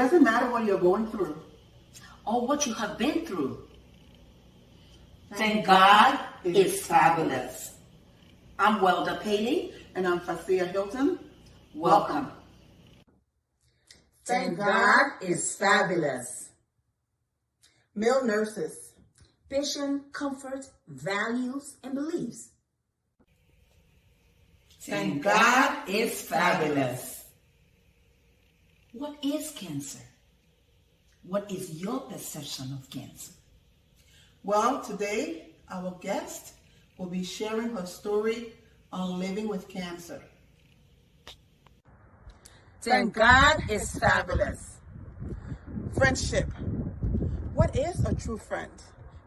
doesn't matter what you're going through or what you have been through. Thank God it's fabulous. I'm Welda Paley. And I'm Fasia Hilton. Welcome. Thank God it's fabulous. Male nurses. Patient comfort, values, and beliefs. Thank God it's fabulous. What is cancer? What is your perception of cancer? Well, today our guest will be sharing her story on living with cancer. Thank God it's fabulous. Friendship. What is a true friend?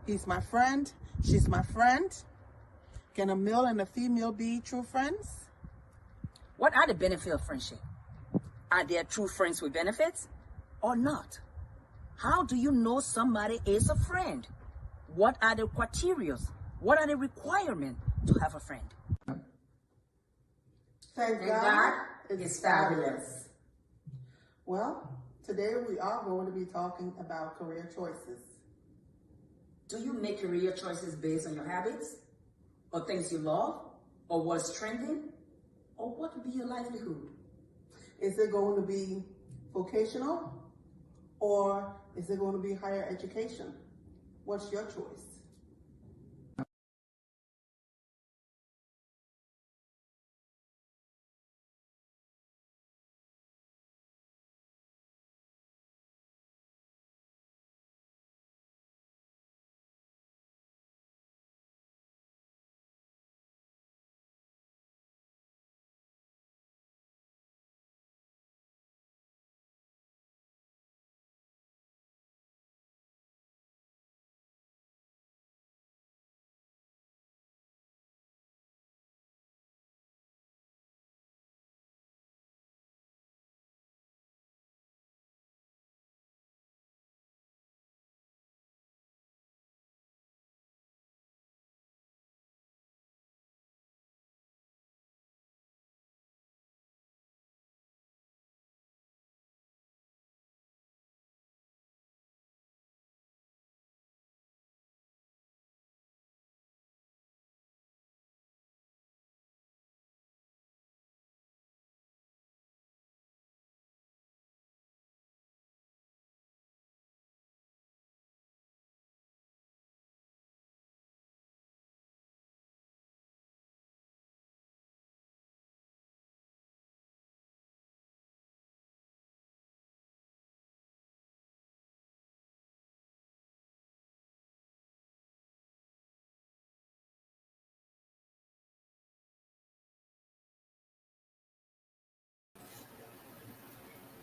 He's my friend. She's my friend. Can a male and a female be true friends? What are the benefits of friendship? Are there true friends with benefits or not? How do you know somebody is a friend? What are the criteria? What are the requirements to have a friend? Thank God it's fabulous. Well, today we are going to be talking about career choices. Do you make career choices based on your habits, or things you love, or what's trending, or what would be your livelihood? Is it going to be vocational, or is it going to be higher education? What's your choice?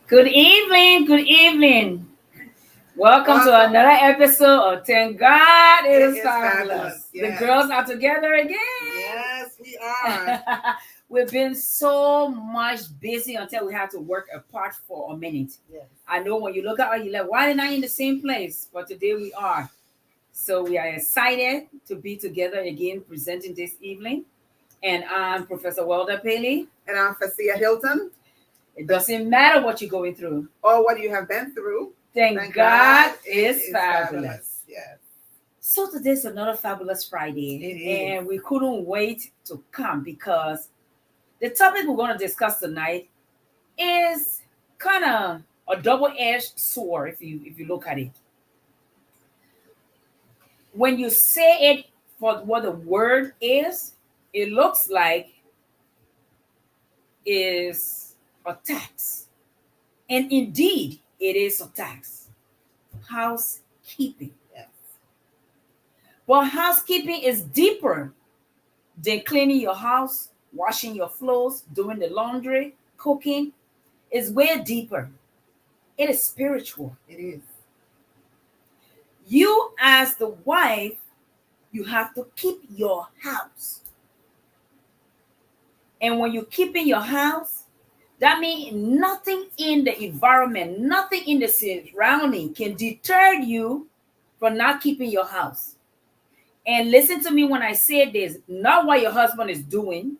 Good evening. Good evening. Welcome to another episode of Thank God It is Fabulous. Yes. The girls are together again. Yes, we are. We've been so much busy until we had to work apart for a minute. Yes. I know when you look at it, you're like, why are they not in the same place? But today we are. So we are excited to be together again presenting this evening. And I'm Professor Welda Paley. And I'm Fasia Hilton. It doesn't matter what you're going through. Or what you have been through. Thank God it's fabulous. Yes. So today's another fabulous Friday. It is. And we couldn't wait to come because the topic we're going to discuss tonight is kind of a double-edged sword if you look at it. When you say it for what the word is, it looks like is a tax. And indeed, it is a tax. Housekeeping. Yes. But housekeeping is deeper than cleaning your house, washing your clothes, doing the laundry, cooking. It's way deeper. It is spiritual. It is. You, as the wife, you have to keep your house. And when you keep in your house, that means nothing in the environment, nothing in the surrounding can deter you from not keeping your house. And listen to me when I say this, not what your husband is doing,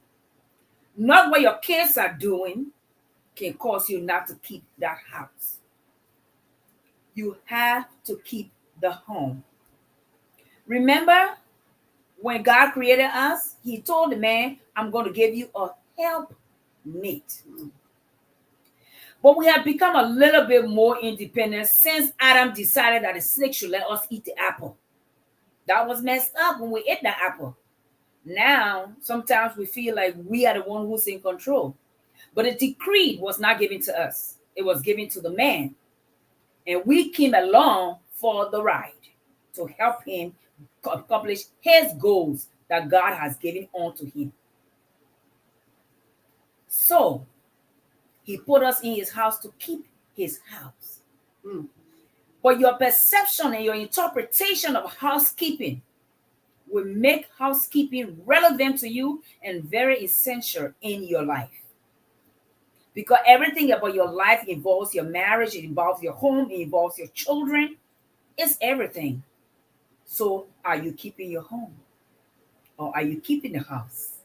not what your kids are doing can cause you not to keep that house. You have to keep the home. Remember, when God created us, he told the man, I'm going to give you a helpmate. But we have become a little bit more independent since Adam decided that the snake should let us eat the apple. That was messed up when we ate the apple. Now, sometimes we feel like we are the one who's in control. But the decree was not given to us. It was given to the man. And we came along for the ride to help him accomplish his goals that God has given unto him. So, he put us in his house to keep his house. But your perception and your interpretation of housekeeping will make housekeeping relevant to you and very essential in your life. Because everything about your life involves your marriage, it involves your home, it involves your children. It's everything. So are you keeping your home? Or are you keeping the house?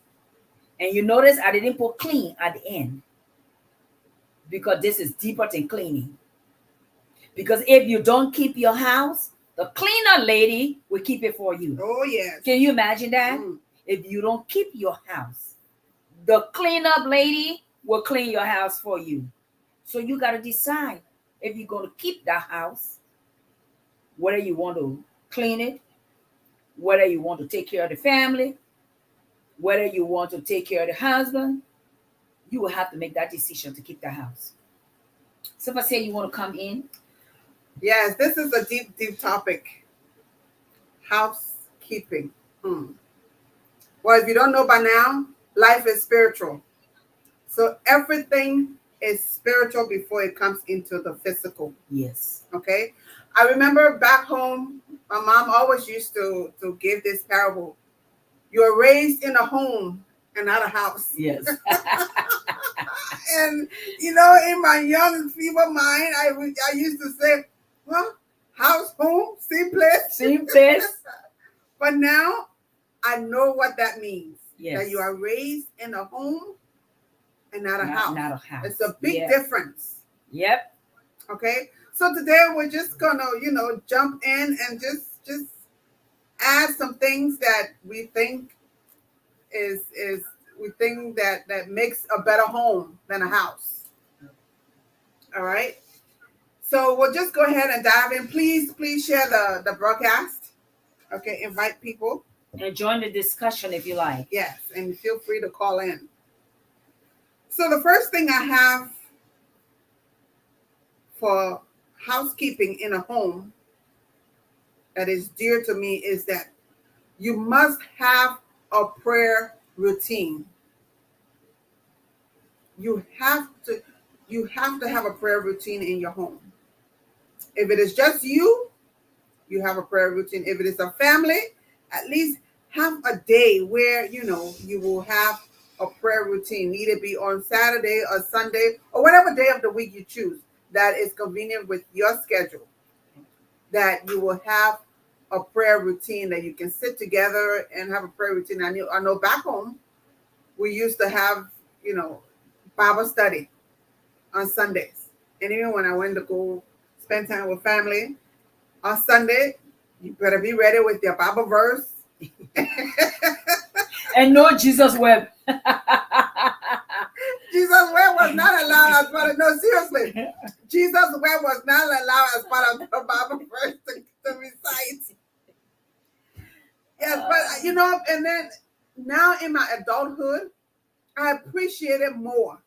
And you notice I didn't put clean at the end. Because this is deeper than cleaning. Because if you don't keep your house, the cleaner lady will keep it for you. Oh, yes. Can you imagine that? If you don't keep your house, the cleanup lady will clean your house for you. So you got to decide if you're going to keep that house, whether you want to clean it, whether you want to take care of the family, whether you want to take care of the husband. You will have to make that decision to keep the house. So if I say you want to come in. Yes, this is a deep, deep topic. Housekeeping. Well, if you don't know by now, life is spiritual. So everything is spiritual before it comes into the physical. Yes. Okay. I remember back home, my mom always used to give this parable. You're raised in a home and not a house. Yes. And, you know, in my young feeble mind, I used to say, well, house, home, same place. Same place. But now I know what that means. Yes. That you are raised in a home and not a house. Not a house. It's a big difference. Yep. Okay. So today we're just gonna, jump in and just add some things that we think that makes a better home than a house. All right. So we'll just go ahead and dive in. Please share the broadcast. Okay, invite people. And join the discussion if you like. Yes, and feel free to call in. So the first thing I have for housekeeping in a home that is dear to me is that you must have a prayer routine. You have to have a prayer routine in your home. If it is just you have a prayer routine. If it is a family, at least have a day where you will have a prayer routine. Need it be on Saturday or Sunday or whatever day of the week you choose that is convenient with your schedule. That you will have a prayer routine that you can sit together and have a prayer routine. I know back home we used to have Bible study on Sundays, and even when I went to go spend time with family on Sunday, you better be ready with your Bible verse. And no Jesus web. Jesus web was not allowed as part of, no, seriously. Jesus web was not allowed as part of the Bible verse to recite. Yes, but and then now in my adulthood, I appreciate it more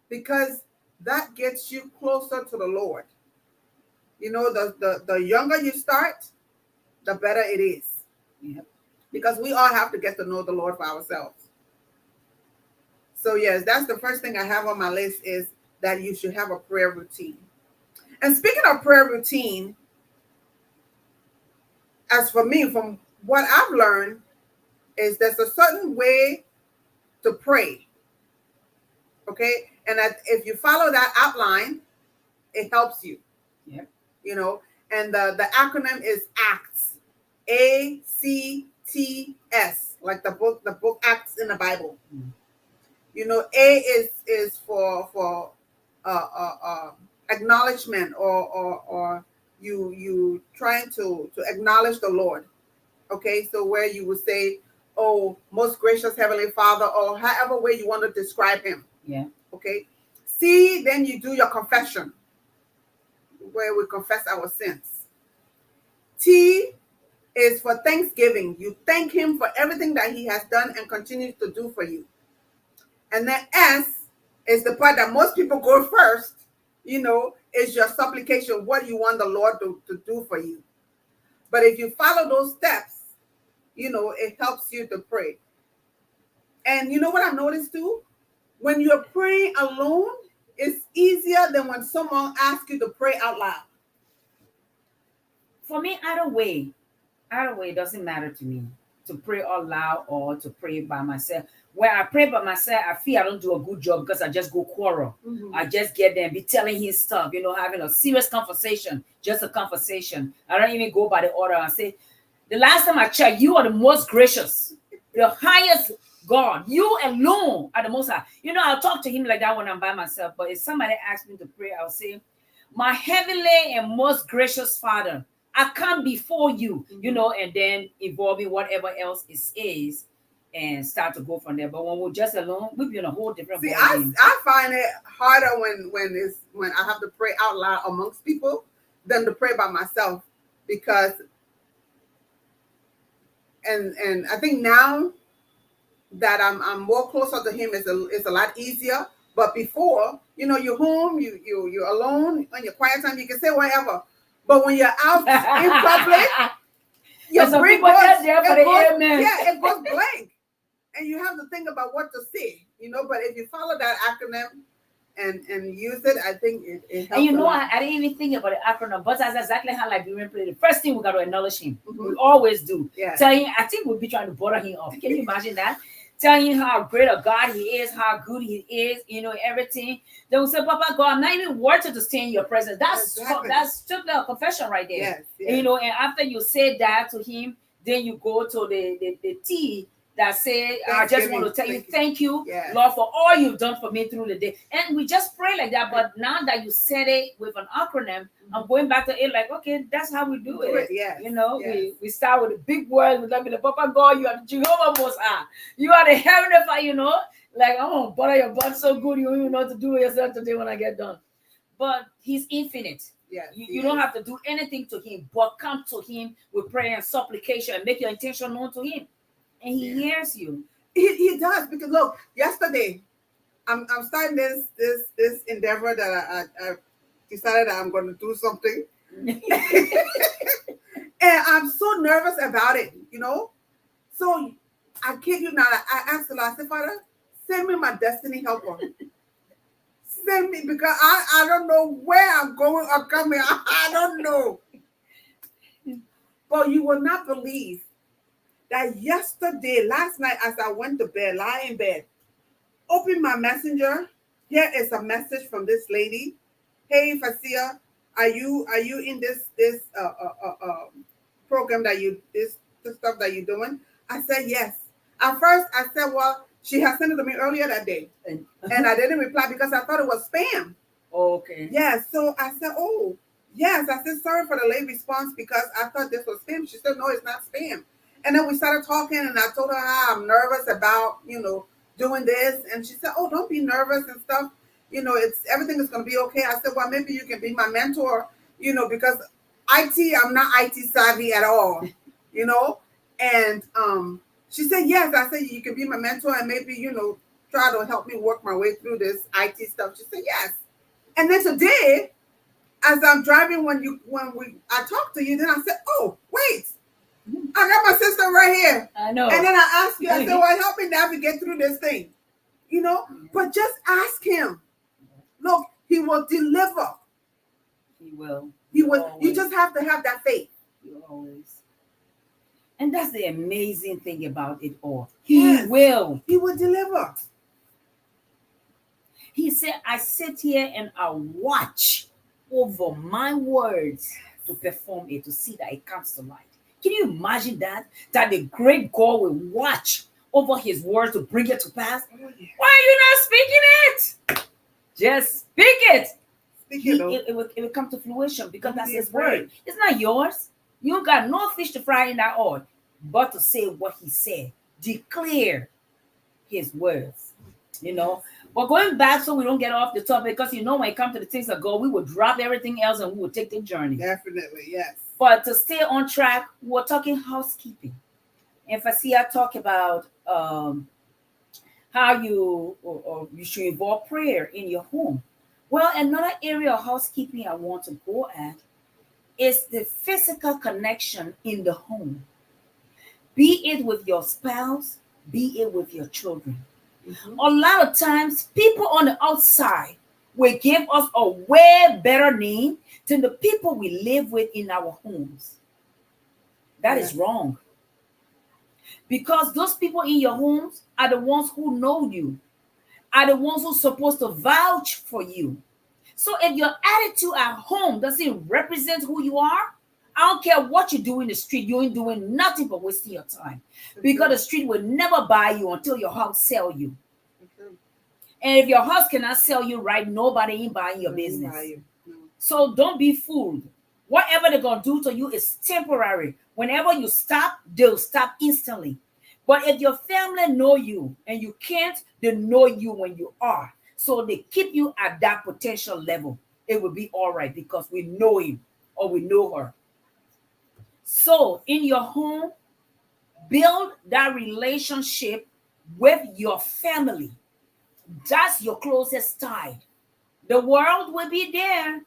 because that gets you closer to the Lord. The younger you start, the better it is. Yep. Because we all have to get to know the Lord for ourselves. So yes, that's the first thing I have on my list is that you should have a prayer routine. And speaking of prayer routine, as for me, from what I've learned, is there's a certain way to pray. Okay? And that if you follow that outline, it helps you. Yep. And the acronym is ACTS. ACTS, like the book Acts in the Bible. A is for acknowledgement, or you trying to acknowledge the Lord. Okay, so where you would say, "Oh, most gracious Heavenly Father," or however way you want to describe Him. Yeah. Okay. C, then you do your confession, where we confess our sins. T is for thanksgiving. You thank Him for everything that He has done and continues to do for you. And then S is the part that most people go first, is your supplication, what you want the Lord to do for you. But if you follow those steps, it helps you to pray. And you know what I've noticed too? When you're praying alone, it's easier than when someone asks you to pray out loud. For me, either way, it doesn't matter to me to pray out loud or to pray by myself. When I pray by myself, I feel I don't do a good job because I just go quarrel. Mm-hmm. I just get there and be telling him stuff, having a serious conversation, just a conversation. I don't even go by the order. I say, the last time I checked, you are the most gracious, the highest God. You alone are the most high. I'll talk to him like that when I'm by myself. But if somebody asks me to pray, I'll say, my heavenly and most gracious Father, I come before you, and then involving whatever else it is and start to go from there. But when we're just alone, we'll be in a whole different See, ballgame. I find it harder when I have to pray out loud amongst people than to pray by myself, because and I think now that I'm more closer to Him, it's a lot easier. But before, you're home, you're alone on your quiet time, you can say whatever. But when you're out in public, your brain goes, it goes blank, and you have to think about what to say. But if you follow that acronym and use it, I think it helps. And I didn't even think about the acronym, but that's exactly how Liberian play. The first thing we got to acknowledge Him. Mm-hmm. We always do. Yeah. Tell him, I think we'll be trying to bother him up. Can you imagine that? Telling him how great a God He is, how good He is, everything. Then we say, Papa God, I'm not even worthy to stay in your presence. That's strictly a confession right there. Yes, yes. And, and after you say that to Him, then you go to the T that say, I just want to tell you, thank you, yes, Lord, for all you've done for me through the day. And we just pray like that. But now that you said it with an acronym, I'm going back to it like, okay, that's how we do it. Yes, yes. We start with the big words. We like, Papa God, you are the Jehovah Most High. You are the Heavenly Father, Like, I'm going to butter your butt so good, you don't even know what to do with yourself today when I get done. But He's infinite. Yes, you don't have to do anything to Him, but come to Him with prayer and supplication and make your intention known to Him. And He hears you. He does, because look, yesterday, I'm starting this endeavor that I decided that I'm going to do something, and I'm so nervous about it, So I kid you not, I asked the Lord, I said, Father, send me my destiny helper. Send me, because I don't know where I'm going or coming. I don't know. But you will not believe that last night, as I went to bed, lie in bed, open my messenger. Here is a message from this lady. Hey, Fasia, are you in this program this stuff that you're doing? I said yes. At first, I said, well, she had sent it to me earlier that day, and I didn't reply because I thought it was spam. Okay. Yeah. So I said, oh yes. I said, sorry for the late response because I thought this was spam. She said, no, it's not spam. And then we started talking, and I told her how I'm nervous about, doing this. And she said, oh, don't be nervous and stuff. Everything is going to be okay. I said, well, maybe you can be my mentor, because I'm not IT savvy at all, And she said, yes. I said, you can be my mentor and maybe, try to help me work my way through this IT stuff. She said, yes. And then today, as I'm driving, I talked to you, then I said, oh, wait. I got my sister right here. I know. And then I asked you, I said, well, help me navigate through this thing. But just ask Him. Look, He will deliver. He will. He will. Always. You just have to have that faith. You always. And that's the amazing thing about it all. He will. He will deliver. He said, I sit here and I watch over my words to perform it, to see that it comes to light. Can you imagine that? That the great God will watch over His word to bring it to pass? Oh, yeah. Why are you not speaking it? Just speak it. it will come to fruition because Don't that's be his afraid. word. It's not yours. You got no fish to fry in that oil, but to say what he said. Declare his words. You know. But going back so we don't get off the topic, because when it comes to the things of God, we would drop everything else and we would take the journey. Definitely, yes. But to stay on track, we're talking housekeeping. And Fasia talk about how or you should involve prayer in your home. Well, another area of housekeeping I want to go at is the physical connection in the home, be it with your spouse, be it with your children. Mm-hmm. A lot of times, people on the outside will give us a way better name than the people we live with in our homes. That is wrong. Because those people in your homes are the ones who know you, are the ones who are supposed to vouch for you. So if your attitude at home doesn't represent who you are, I don't care what you do in the street, you ain't doing nothing but wasting your time. Because the street will never buy you until your house sell you. And if your house cannot sell you right, nobody ain't buying your business. So don't be fooled. Whatever they're going to do to you is temporary. Whenever you stop, they'll stop instantly. But if your family know you and you can't, they know you when you are. So they keep you at that potential level. It will be all right because we know him or we know her. So in your home, build that relationship with your family. That's your closest tie. The world will be there.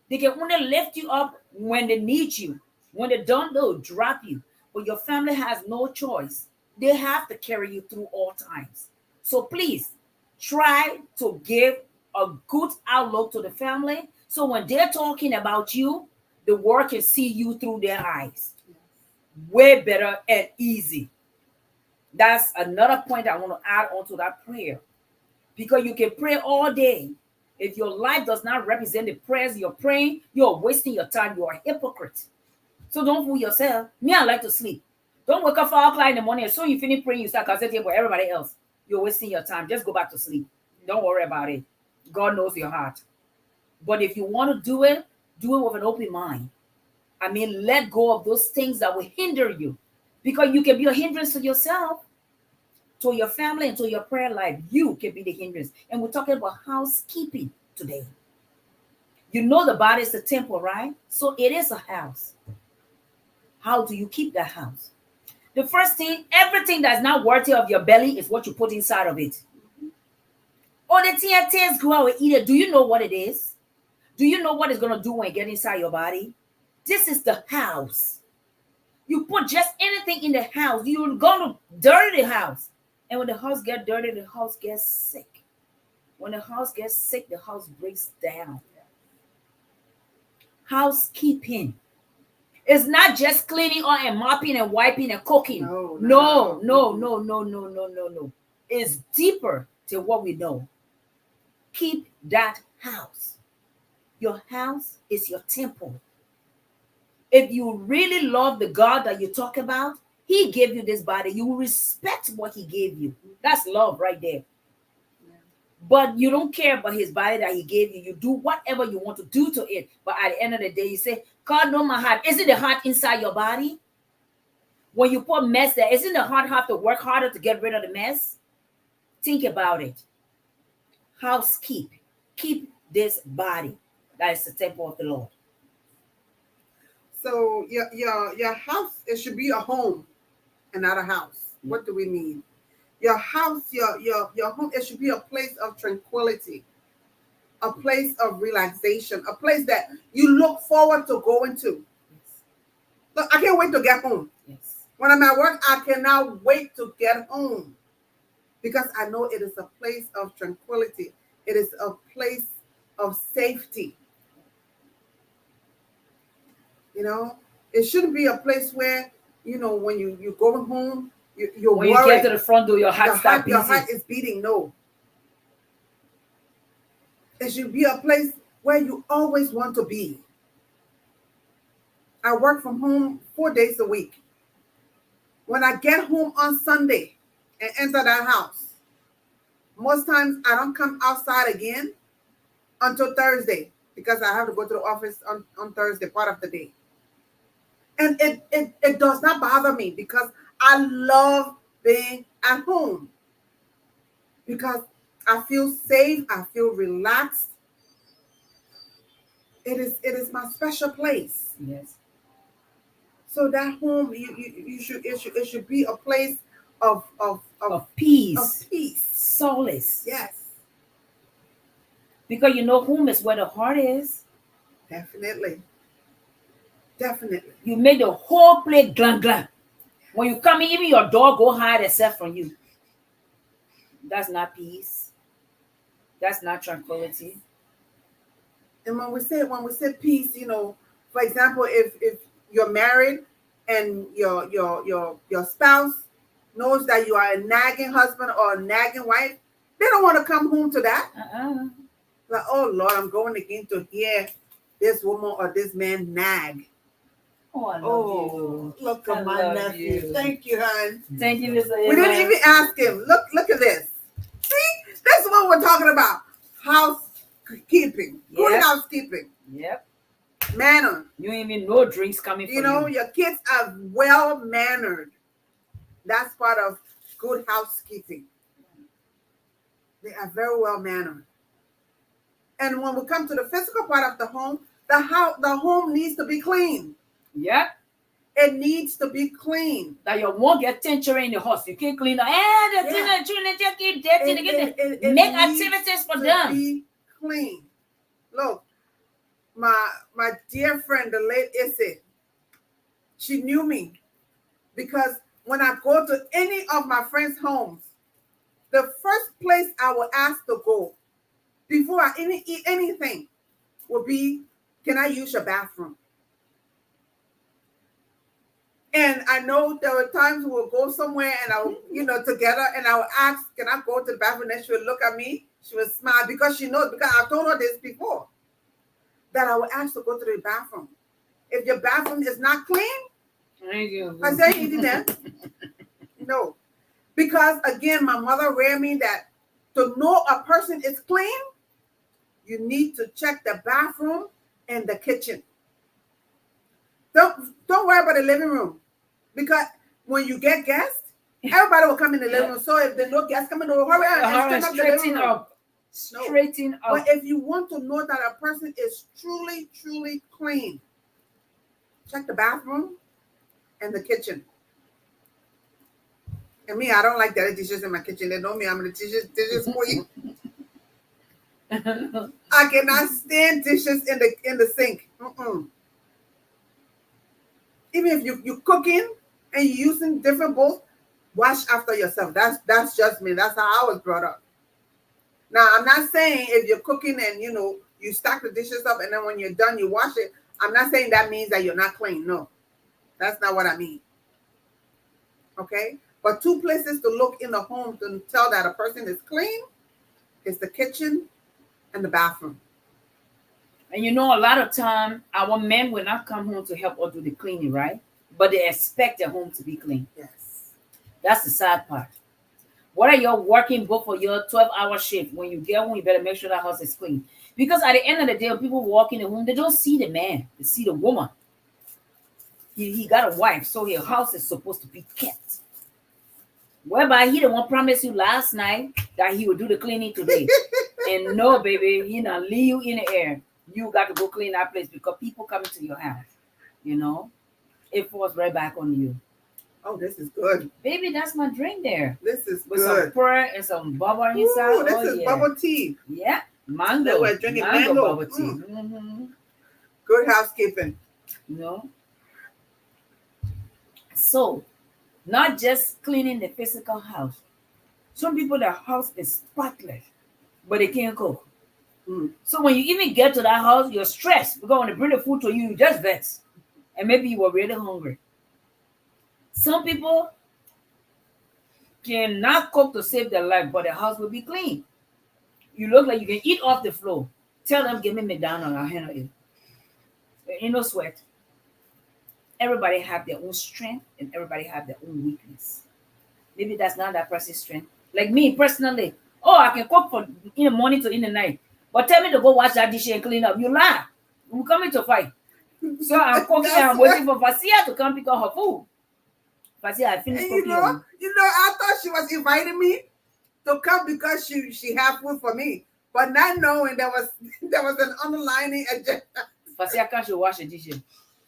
They can only lift you up when they need you. When they don't, they'll drop you. But your family has no choice. They have to carry you through all times. So please try to give a good outlook to the family. So when they're talking about you, the world can see you through their eyes. Way better and easy. That's another point I want to add on to that prayer. Because you can pray all day. If your life does not represent the prayers you're praying, you're wasting your time. You're a hypocrite. So don't fool yourself. Me, I like to sleep. Don't wake up 4 o'clock in the morning. As soon as you finish praying, you start concentrating for everybody else. You're wasting your time. Just go back to sleep. Don't worry about it. God knows your heart. But if you want to do it with an open mind. I mean, let go of those things that will hinder you. Because you can be a hindrance to yourself, to your family, and to your prayer life. You can be the hindrance. And we're talking about housekeeping today. You know the body is a temple, right? So it is a house. How do you keep that house? The first thing, everything that's not worthy of your belly is what you put inside of it. Oh, the things go out and eat it. Do you know what it is? Do you know what it's going to do when it gets inside your body? This is the house. You put just anything in the house, you're going to dirty the house. And when the house gets dirty, the house gets sick. When the house gets sick, the house breaks down. Housekeeping. It's not just cleaning up and mopping and wiping and cooking. No. It's deeper than what we know. Keep that house. Your house is your temple. If you really love the God that you talk about, he gave you this body. You will respect what he gave you. That's love right there. But you don't care about his body that he gave you. You do whatever you want to do to it. But at the end of the day, you say, God knows my heart. Isn't the heart inside your body? When you put mess there, isn't the heart have to work harder to get rid of the mess? Think about it. Housekeep. Keep this body. That is the temple of the Lord. So your house, it should be a home and not a house. What do we mean? Your house, your home, it should be a place of tranquility, a place of relaxation, a place that you look forward to going to. Look, I can't wait to get home. When I'm at work, I cannot wait to get home because I know it is a place of tranquility. It is a place of safety. You know, it shouldn't be a place where, when you're going home, you're when worried. You get to the front door, your heart is beating. No. It should be a place where you always want to be. I work from home 4 days a week. When I get home on Sunday and enter that house, most times I don't come outside again until Thursday because I have to go to the office on Thursday, part of the day. And it does not bother me because I love being at home because I feel safe, I feel relaxed. It is my special place. Yes. So that home, you should it should be a place of Of peace, peace. solace. Yes, Because you know, home is where the heart is. definitely, definitely. You make the whole place glang glang. When you come in, even your dog go hide except from you. That's not peace. That's not tranquility. And when we say peace, for example, if you're married and your spouse knows that you are a nagging husband or a nagging wife, they don't want to come home to that. Like, oh Lord, I'm going again to hear this woman or this man nag. Oh, I love Oh, you. look I at my love nephew. you. Thank you, hon. Thank you, Mr. We didn't even ask him. Look at this. See, that's what we're talking about. Housekeeping. Good Yep. housekeeping. Yep. Manner. You ain't even know drinks coming from you. Your kids are well mannered. That's part of good housekeeping. They are very well mannered. And when we come to the physical part of the home the home needs to be clean. Yep. It needs to be clean. That you won't get temperature in the house. You can't clean up. The children just keep dirty. It Make needs activities for to them. be clean. Look, my dear friend, the late Issy, she knew me because when I go to any of my friends' homes, the first place I will ask to go before I eat anything will be, can I use your bathroom? And I know there were times we'll go somewhere and I will, together, and I will ask, can I go to the bathroom? And she would look at me, she would smile because she knows, because I've told her this before, that I will ask to go to the bathroom. If your bathroom is not clean, I say eating there. No. Because again, my mother raised me that to know a person is clean, you need to check the bathroom and the kitchen. Don't worry about the living room. Because when you get guests, everybody will come in the living room. So if there's no guests coming over, hurry up and straighten up the living room. Straighten up. But if you want to know that a person is truly, truly clean, check the bathroom and the kitchen. And me, I don't like dirty dishes in my kitchen. They know me, I'm the dishes queen. I cannot stand dishes in the sink. Even if you cooking and you're using different bowls, wash after yourself. That's just me. That's how I was brought up. Now, I'm not saying if you're cooking and you stack the dishes up and then when you're done you wash it. I'm not saying that means that you're not clean. No, that's not what I mean. Okay, but two places to look in the home to tell that a person is clean is the kitchen and the bathroom. And a lot of time our men will not come home to help us do the cleaning, right? But they expect their home to be clean. Yes. That's the sad part. What are you working both for your 12-hour shift? When you get home, you better make sure that house is clean. Because at the end of the day, when people walk in the home, they don't see the man. They see the woman. He got a wife, so your house is supposed to be kept. Whereby he the one promised you last night that he would do the cleaning today. And no, baby, he not leave you in the air. You got to go clean that place because people coming to your house. It falls right back on you. Oh, this is good. Baby, that's my drink there. This is with good. Some pearl and some bubble inside. Ooh, this is bubble tea. Yeah, mango. We're drinking mango mango. bubble tea. Good housekeeping. So, not just cleaning the physical house. Some people, their house is spotless, but they can't cook. So when you even get to that house, you're stressed because when they bring the food to you, you just vex. And maybe you were really hungry. Some people cannot cook to save their life, but their house will be clean. You look like you can eat off the floor. Tell them, give me McDonald's, I'll handle it. There ain't no sweat. Everybody have their own strength and everybody have their own weakness. Maybe that's not that person's strength. Like me personally, I can cook from in the morning to in the night. But or tell me to go wash that dish and clean up. You lie. We're coming to fight. So I'm cooking and I'm waiting for Fasia to come pick up her food. Fasia, I finished And cooking. I thought she was inviting me to come because she had food for me, but not knowing there was an underlying agenda. Fasia can't she wash the dishes.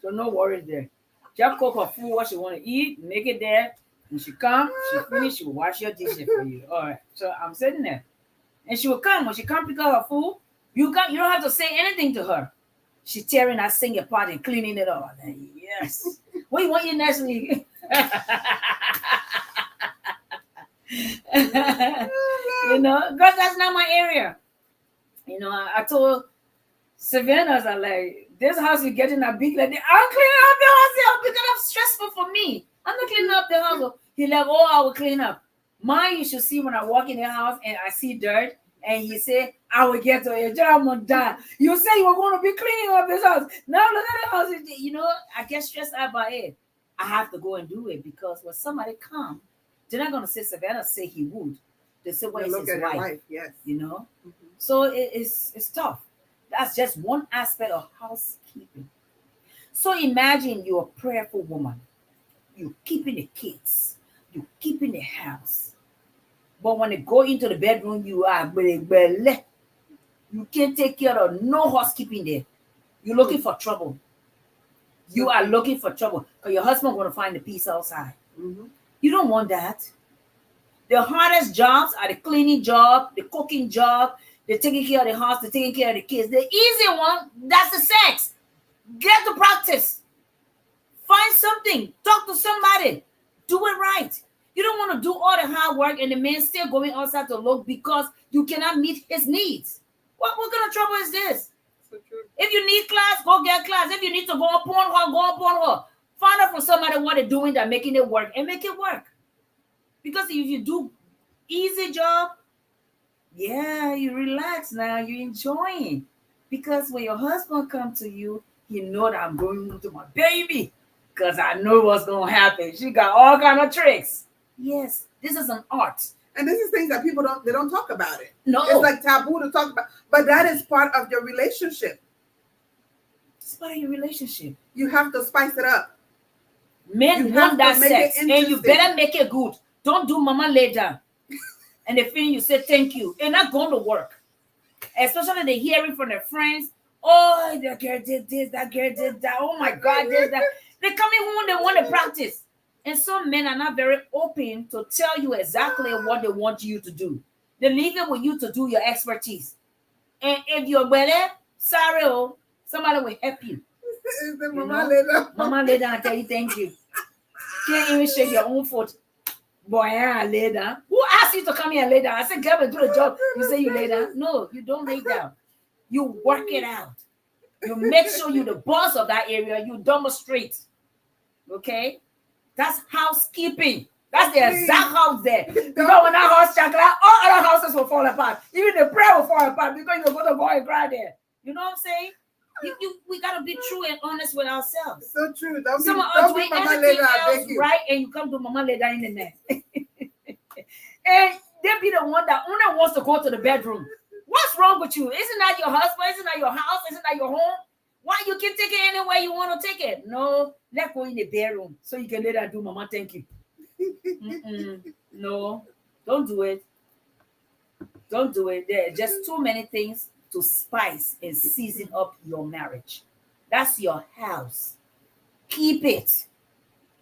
So no worries there. Just cook her food, what she want to eat, make it there. When she come, she finish, she will wash your dishes for you. All right. So I'm sitting there. And she will come. When she come pick up her food, you don't have to say anything to her. She's tearing that sink apart and cleaning it up. Yes. What you want you next week? Because that's not my area. I told Savannah, I like, this house is getting a big, like, I'm cleaning up the house because it's stressful for me. I'm not cleaning up the house. He like, oh, I will clean up. Mine, you should see when I walk in the house and I see dirt, and he said, I will get to your job, I'm gonna die. You say you were going to be cleaning up this house. Now look at the house. I get stressed out by it. I have to go and do it because when somebody comes, they're not going to say Savannah say he would. They say, well, it's his wife. Yes. Mm-hmm. So it's tough. That's just one aspect of housekeeping. So imagine you're a prayerful woman. You're keeping the kids. You're keeping the house. But when they go into the bedroom, you are belly. You can't take care of no housekeeping there. You're looking for trouble. You are looking for trouble because your husband going to find the peace outside. Mm-hmm. You don't want that. The hardest jobs are the cleaning job, the cooking job, the taking care of the house, the taking care of the kids. The easy one, that's the sex. Get to practice. Find something. Talk to somebody. Do it right. You don't want to do all the hard work and the man still going outside to look because you cannot meet his needs. What kind of trouble is this? So true. If you need class, go get class. If you need to go upon her, go upon her. Find out from somebody what they're doing that making it work and make it work. Because if you do easy job, yeah, you relax now, you're enjoying. Because when your husband comes to you, he know that I'm going to my baby. Because I know what's going to happen. She got all kind of tricks. Yes, this is an art. And this is things that people don't talk about it. No. It's like taboo to talk about. But that is part of your relationship. It's part of your relationship. You have to spice it up. Men want that sex. And you better make it good. Don't do mama lay down. And the feeling you say thank you. It's not going to work. Especially they hearing from their friends. Oh, that girl did this, that girl did that. Oh my God, did that. They coming home, they want to practice. And some men are not very open to tell you exactly what they want you to do. They leave it with you to do your expertise. And if you're better, sorry, somebody will help you. Mama lay down and tell you thank you. Can't even shake your own foot. Boy, I lay down. Who asked you to come here and lay down? I said, come and do the job. You say you lay down. No, you don't lay down. You work it out. You make sure you're the boss of that area. You demonstrate. Okay? That's housekeeping. That's the exact house there. Because when that house chocolate, all other houses will fall apart. Even the prayer will fall apart because you're going to go and cry there. You know what I'm saying? We got to be true and honest with ourselves. So true. Don't be Mama Leda, else right, and you come to Mama Leda in the neck. And they be the one that only wants to go to the bedroom. What's wrong with you? Isn't that your husband? Isn't that your house? Isn't that your home? Why you can take it anywhere you want to take it? No, let's go in the bedroom so you can let her do Mama thank you. No, don't do it. Don't do it. There are just too many things to spice and season up your marriage. That's your house. Keep it.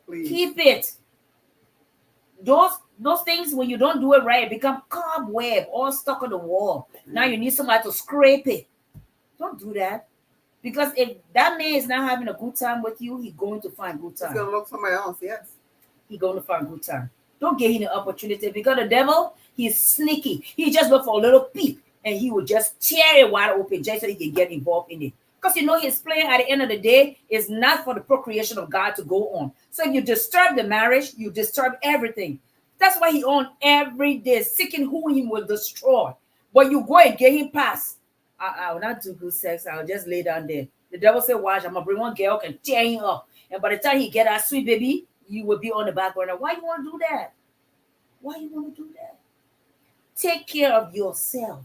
Please. Keep it. Those things, when you don't do it right, it become cobweb all stuck on the wall. Now you need somebody to scrape it. Don't do that. Because if that man is not having a good time with you, he's going to find good time. He's going to look somewhere else, yes. He's going to find good time. Don't give him the opportunity because the devil, he's sneaky. He just look for a little peep and he will just tear it wide open just so he can get involved in it. Because his plan at the end of the day is not for the procreation of God to go on. So if you disturb the marriage, you disturb everything. That's why he on every day, seeking who he will destroy. But you go and get him past. I will not do good sex. I'll just lay down there. The devil said, watch, I'm going to bring one girl and tear him up. And by the time he get that sweet baby, you will be on the back burner. Why you want to do that? Why you want to do that? Take care of yourself.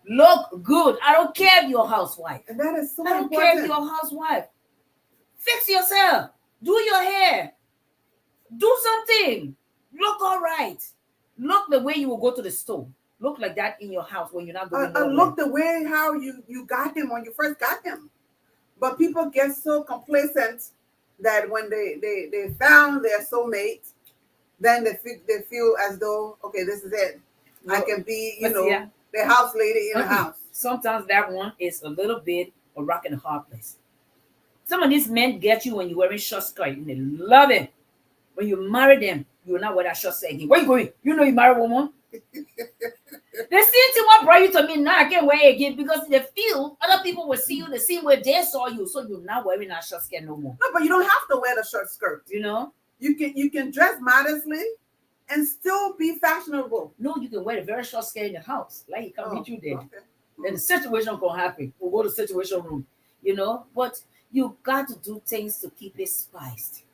Look good. I don't care if you're a housewife. And that is so I don't care if important. you're a housewife. Fix yourself. Do your hair. Do something. Look all right. Look the way you will go to the store. Look like that in your house when you're not going nowhere. Look the way how you got him when you first got him. But people get so complacent that when they found their soulmate, then they feel as though, okay, this is it. I can be, the house lady in the house. Sometimes that one is a little bit a rock and a hard place. Some of these men get you when you're wearing short skirt and they love it. When you marry them, you will not wear that short skirt again. Where you going? You know you marry a woman. The same thing what brought you to me now, I can't wear it again because they feel other people will see you the same way they saw you, so you're not wearing that short skirt no more. No, but you don't have to wear the short skirt. You can dress modestly and still be fashionable. No, you can wear a very short skirt in the house, like he come meet you there. Okay. And the situation gonna happen. We'll go to the situation room, But you got to do things to keep it spiced.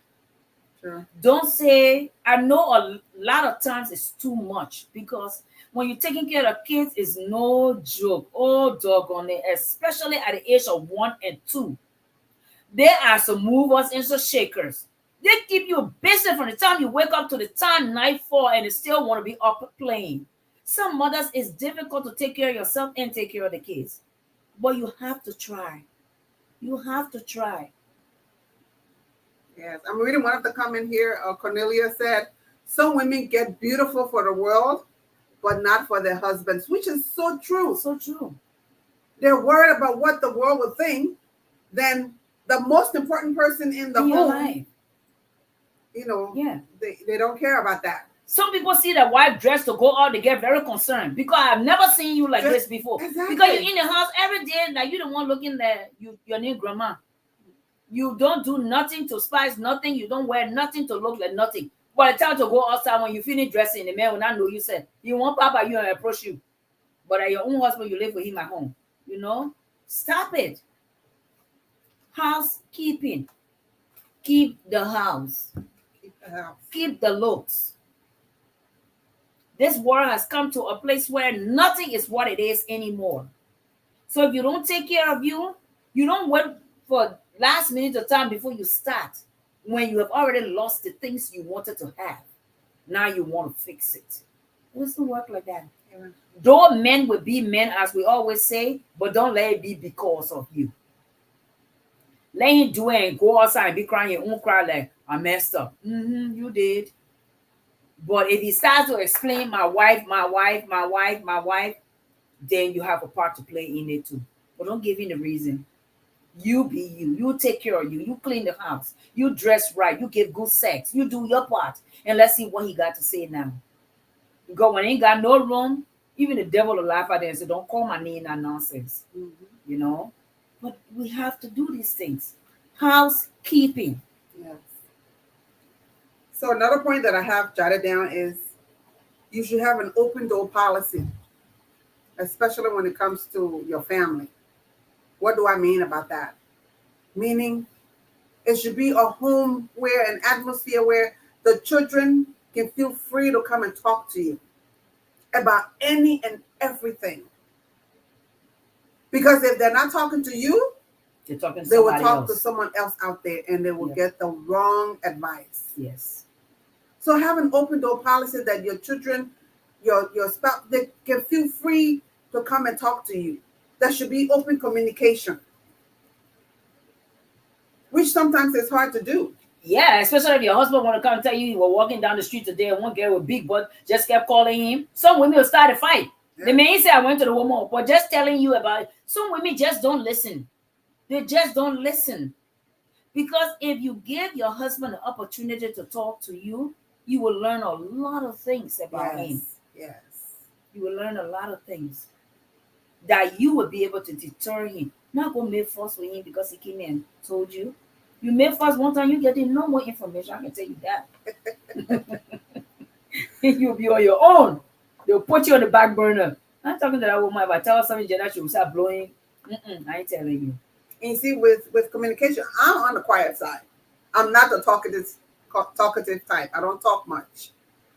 Sure. Don't say, I know a lot of times it's too much because when you're taking care of kids, it's no joke. Oh, doggone it, especially at the age of 1 and 2. They are some movers and some shakers. They keep you busy from the time you wake up to the time nightfall and they still want to be up playing. Some mothers, it's difficult to take care of yourself and take care of the kids. But you have to try. You have to try. Yes, I'm reading one of the comment here. Cornelia said, some women get beautiful for the world, but not for their husbands, which is so true. So true. They're worried about what the world will think. Then the most important person in the home, life. They don't care about that. Some people see their wife dressed to go out, they get very concerned because I've never seen you like this before. Exactly. Because you're in the house every day, like you're the one looking there, your new grandma. You don't do nothing to spice nothing. You don't wear nothing to look like nothing. By the time to go outside, when you finish dressing, the man will not know you said, you want Papa, you and approach you. But at your own husband, you live with him at home. Stop it. Housekeeping. Keep the house. Keep the looks. This world has come to a place where nothing is what it is anymore. So if you don't take care of you don't wait for last minute of time before you start when you have already lost the things you wanted to have. Now you want to fix it. It doesn't work like that. Yeah. Though men will be men, as we always say, but don't let it be because of you. Let him do it and go outside and be crying your own cry like, I messed up. You did. But if he starts to explain my wife, then you have a part to play in it too. But don't give him the reason. You be you. You take care of you. You clean the house. You dress right. You give good sex. You do your part. And let's see what he got to say now. Because when he ain't got no room, even the devil will laugh at it and say, don't call my name that nonsense. But we have to do these things. Housekeeping. Yes. So another point that I have jotted down is you should have an open door policy, especially when it comes to your family. What do I mean about that? Meaning it should be a home where an atmosphere where the children can feel free to come and talk to you about any and everything. Because if they're not talking to you, they will talk to someone else out there and they will get the wrong advice. Yes. So have an open door policy that your children, your spouse, they can feel free to come and talk to you. There should be open communication, which sometimes is hard to do. Yeah, especially if your husband want to come and tell you were walking down the street today and one girl with big butt just kept calling him. Some women will start a fight. Yeah. The man say I went to the woman, but just telling you about it. Some women just don't listen. They just don't listen. Because if you give your husband an opportunity to talk to you, you will learn a lot of things about him. Yes. You will learn a lot of things that you will be able to deter him. Not go make fuss with him because he came in and told you. You made fuss one time, you get no more information. I can tell you that. You'll be on your own. They'll put you on the back burner. I'm talking to that woman. If I tell her something, Jenna, she will start blowing. I ain't telling you. And you see, with communication, I'm on the quiet side. I'm not the talkative type. I don't talk much.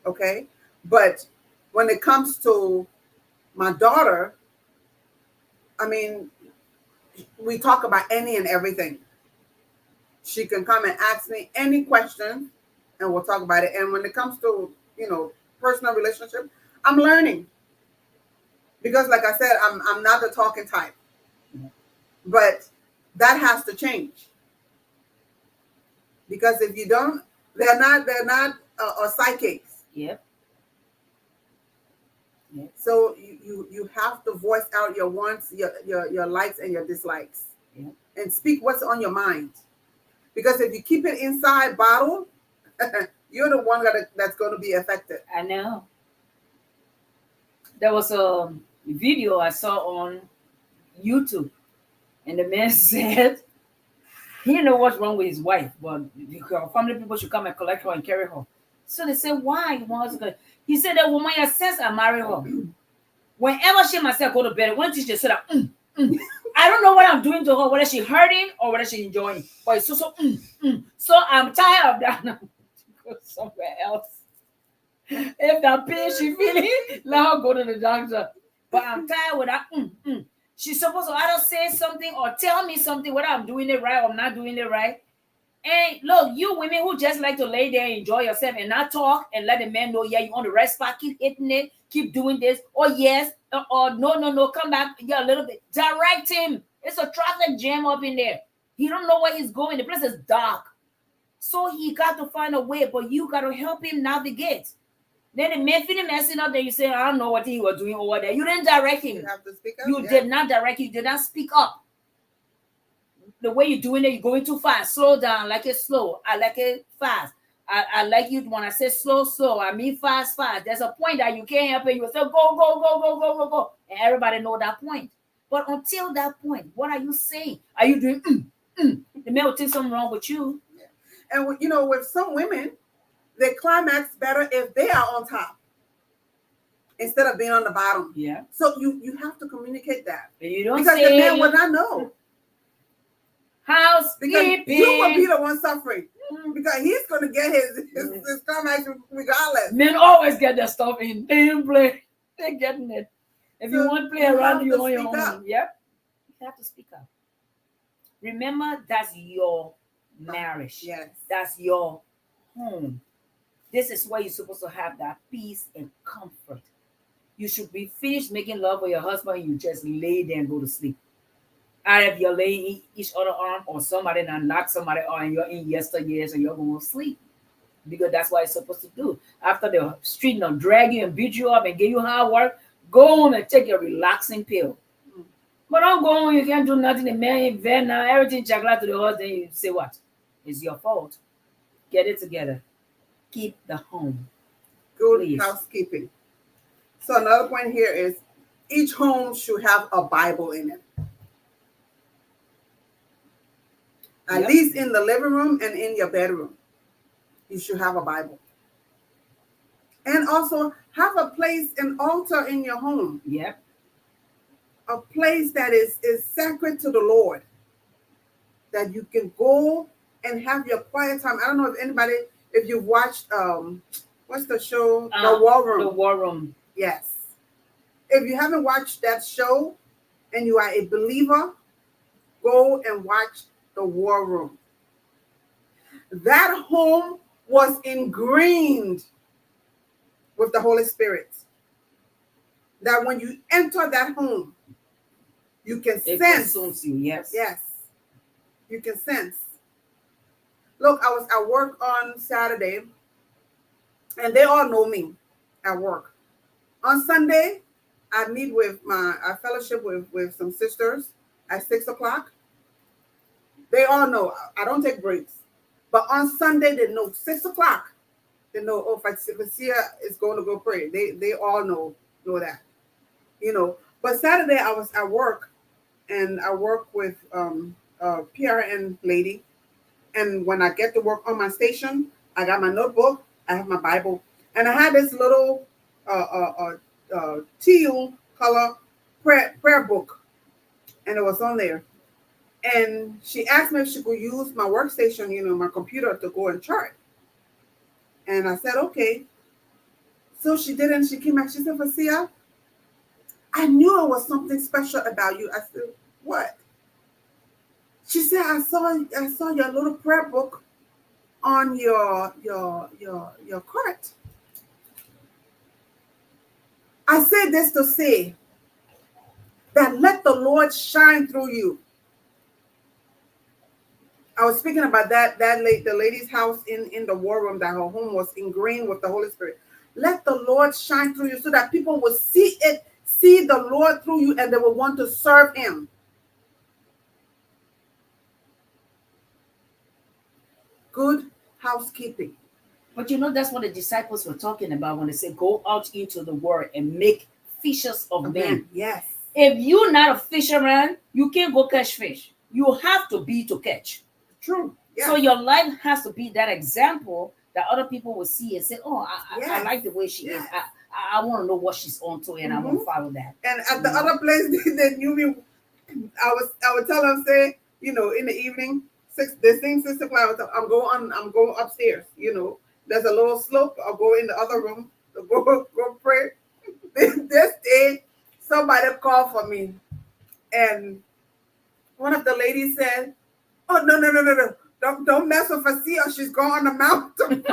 Okay? But when it comes to my daughter, I mean, we talk about any and everything. She can come and ask me any question, and we'll talk about it. And when it comes to, personal relationship, I'm learning because, like I said, I'm not the talking type, but that has to change because if you don't, they're not psychics. Yep. Yep. So you have to voice out your wants, your likes and your dislikes, Yep. and speak what's on your mind. Because if you keep it inside bottle, you're the one that's going to be affected. I know. There was a video I saw on YouTube, and the man said he didn't know what's wrong with his wife, but her family people should come and collect her and carry her. So they said, why? He said that woman has since I married her. Whenever she myself go to bed, one teacher said, I don't know what I'm doing to her, whether she's hurting or whether she's enjoying. But it's So I'm tired of that now. Go somewhere else. If that pain she feeling, let her go to the doctor. But I'm tired with that. She's supposed to either say something or tell me something, whether I'm doing it right or I'm not doing it right. And look, you women who just like to lay there and enjoy yourself and not talk and let the man know, yeah, you're on the right spot, keep hitting it, keep doing this, or yes, or no, come back, yeah, a little bit. Direct him. It's a traffic jam up in there. He don't know where he's going. The place is dark. So he got to find a way, but you got to help him navigate. Then the man feeling messing up there, you say, I don't know what he was doing over there. You didn't direct him. You have to speak up. You did not direct him. You did not speak up. The way you're doing it, you're going too fast. Slow down. I like it slow. I like it fast. I like you when I say slow. I mean fast. There's a point that you can't help it. You will say, go. And everybody know that point. But until that point, what are you saying? Are you doing, The man will think something wrong with you. Yeah. And, with some women, they climax better if they are on top instead of being on the bottom. Yeah. So you have to communicate that. And you don't because say the man will not know. Housekeeping. Because you will be the one suffering. Because he's going to get his climax regardless. Men always get their stuff in. They don't play. They're getting it. If you want to play around, you're on your own. Yep. You have to speak up. Remember, that's your marriage. Yes. That's your home. This is where you're supposed to have that peace and comfort. You should be finished making love with your husband and you just lay there and go to sleep. Either you're laying each other arm or somebody and knock somebody on and you're in yesteryears and you're going to sleep. Because that's what it's supposed to do. After the street now drag you and beat you up and give you hard work, go home and take a relaxing pill. But don't go home, you can't do nothing. The man in bed now, everything chocolate to the husband, you say what? It's your fault. Get it together. Keep the home. Good Please. housekeeping. So another point here is each home should have a Bible in it. At least in the living room and in your bedroom, you should have a Bible. And also have a place, an altar in your home. Yep. A place that is sacred to the Lord. That you can go and have your quiet time. I don't know if you've watched, what's the show? The War Room. The War Room. Yes. If you haven't watched that show and you are a believer, go and watch The War Room. That home was ingrained with the Holy Spirit. That when you enter that home, you can It sense. consumes you, yes. Yes. You can sense. Look, I was at work on Saturday, and they all know me at work. On Sunday, I meet I fellowship with some sisters at 6:00. They all know I don't take breaks. But on Sunday, they know 6:00. They know, oh, Facia is going to go pray. They all know that. But Saturday I was at work, and I work with a PRN lady. And when I get to work on my station, I got my notebook, I have my Bible, and I had this little teal color prayer book, and it was on there. And she asked me if she could use my workstation, my computer, to go and chart. And I said, okay. So she did, and she came back. She said, Facia, I knew it was something special about you. I said, what? She said, I saw your little prayer book on your cart. I said this to say that let the Lord shine through you. I was speaking about the lady's house in the war room, that her home was ingrained with the Holy Spirit. Let the Lord shine through you so that people will see the Lord through you, and they will want to serve him. Good housekeeping. But you know, that's what the disciples were talking about when they said, go out into the world and make fishers of men. Yes. If you're not a fisherman, you can't go catch fish. You have to be to catch. True. Yes. So your life has to be that example that other people will see and say, oh, I like the way she is. I want to know what she's on to, and I want to follow that. And at the other place, they knew me. I would tell them, say, in the evening, they sing 6 o'clock. I'm going upstairs. There's a little slope. I'll go in the other room. Go pray. This day, somebody called for me, and one of the ladies said, "Oh, no. Don't mess with Fasia. She's going on the mountain."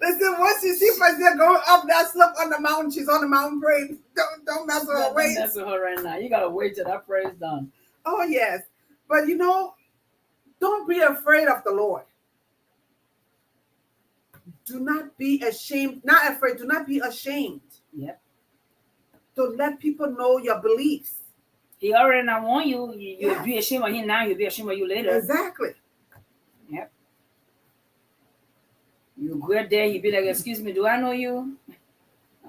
Listen, once you see Fasia going up that slope on the mountain, she's on the mountain praying. Don't mess with her. Wait. Don't mess with her right now. You gotta wait till that prayer is done. Oh yes, but don't be afraid of the Lord. Do not be ashamed. Not afraid. Do not be ashamed. Yep. To let people know your beliefs. He already not want you. You'll be ashamed of him now. You'll be ashamed of you later. Exactly. Yep. You go there, he'll be like, excuse me, do I know you?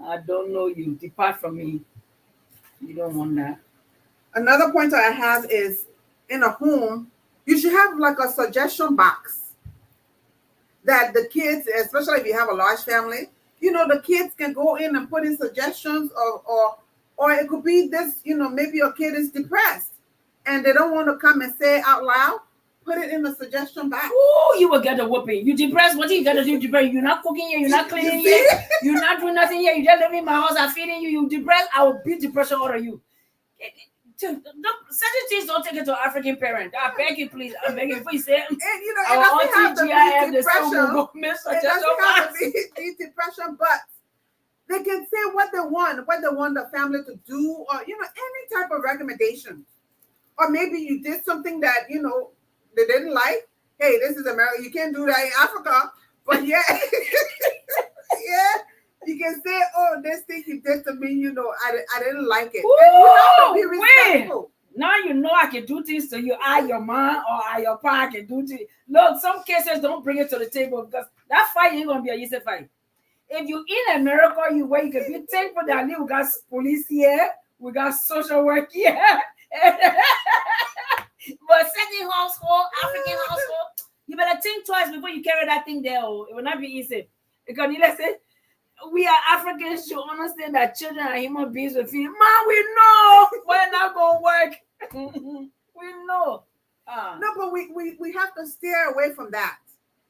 I don't know you. Depart from me. You don't want that. Another point I have is, in a home, you should have like a suggestion box that the kids, especially if you have a large family, the kids can go in and put in suggestions, or it could be this, maybe your kid is depressed and they don't want to come and say it out loud. Put it in the suggestion box. Oh, you will get a whooping. You depressed? What you got to do? Depressed? You're not cooking here. You're not cleaning here. You're not doing nothing here. You just live in my house. I'm feeding you. You depressed? I will beat depression out of you. Certain things don't take it to African parent. I beg you, please. I beg you, please. Say, and it doesn't have to be depression. It doesn't have to be depression, but they can say what they want the family to do, or any type of recommendation. Or maybe you did something that they didn't like. Hey, this is America. You can't do that in Africa. But yeah, you can say, oh, this thing you did to me, I didn't like it. Ooh, and you have to be respectful. Now you know I can do things to you. I, your mom, or I, your pa, can do things. Look, some cases don't bring it to the table because that fight ain't gonna be a easy fight. If you in America, where you can be thankful that we got police here, we got social work here. But second household, African household, you better think twice before you carry that thing there. It will not be easy. Because let's say we are Africans should understand that children are human beings with feelings. Man, we know we're not gonna work. We know. No, but we have to steer away from that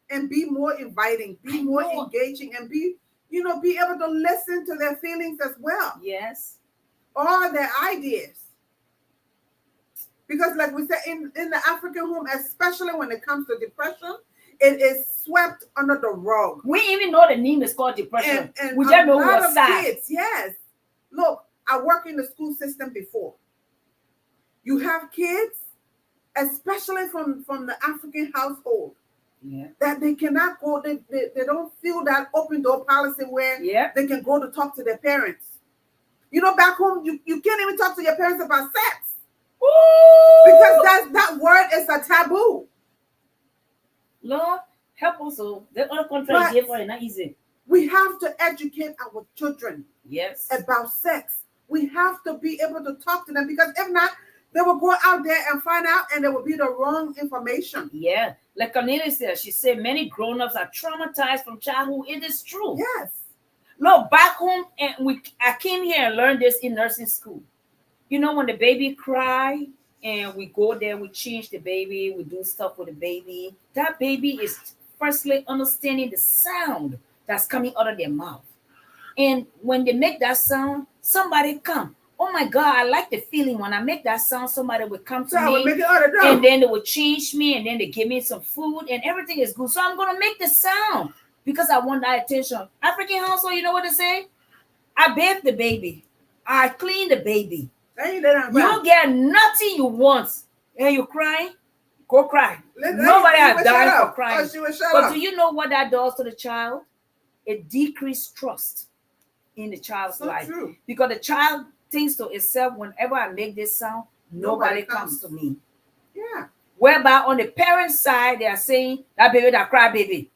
and be more inviting, be more engaging, and be able to listen to their feelings as well. Yes. Or their ideas. Because like we said, in the African home, especially when it comes to depression, it is swept under the rug. We even know the name is called depression. And we just know a lot of sad. kids, yes. Look, I worked in the school system before. You have kids, especially from the African household, that they cannot go, they don't feel that open door policy where they can go to talk to their parents. Back home, you can't even talk to your parents about sex. Ooh. Because that word is a taboo. Lord, help us all. The other countries give us not easy. We have to educate our children about sex. We have to be able to talk to them, because if not, they will go out there and find out, and it will be the wrong information. Yeah. Like Cornelia said, she said many grown-ups are traumatized from childhood. It is true. Yes. Look, back home, and I came here and learned this in nursing school. When the baby cry and we go there, we change the baby, we do stuff with the baby. That baby is firstly understanding the sound that's coming out of their mouth. And when they make that sound, somebody come. Oh my God, I like the feeling when I make that sound, somebody will come to So I would me make it out of and them. then they will change me and then they give me some food and everything is good. So I'm going to make the sound because I want that attention. African household, you know what they say? I bathe the baby. I clean the baby. Then you let them You cry. don't get nothing you want. And you crying? Go cry. Let- Nobody she has would shut died for up. crying. Oh, she would shut But up. do you know what that does to the child? It decreases trust in the child's So life. true. Because the child thinks to itself, whenever I make this sound, nobody comes to me. Yeah. Whereby on the parent side, they are saying, that baby, that cry baby.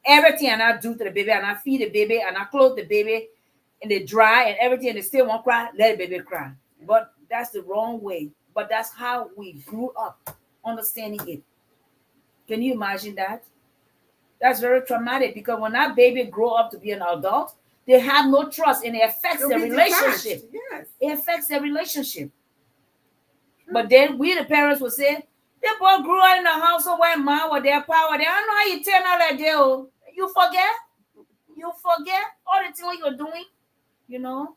Everything and I do to the baby, and I feed the baby, and I clothe the baby, and they dry and everything, and they still won't cry, let the baby cry. But that's the wrong way. But that's how we grew up, understanding it. Can you imagine that? That's very traumatic because when that baby grow up to be an adult, they have no trust and it affects They'll their be relationship. detached. Yes. It affects their relationship. True. But then we, the parents, will say, they boy grew up in a household where mom or their power. They don't know how you turn out that day. Oh. You forget. You forget all the things you're doing. You know,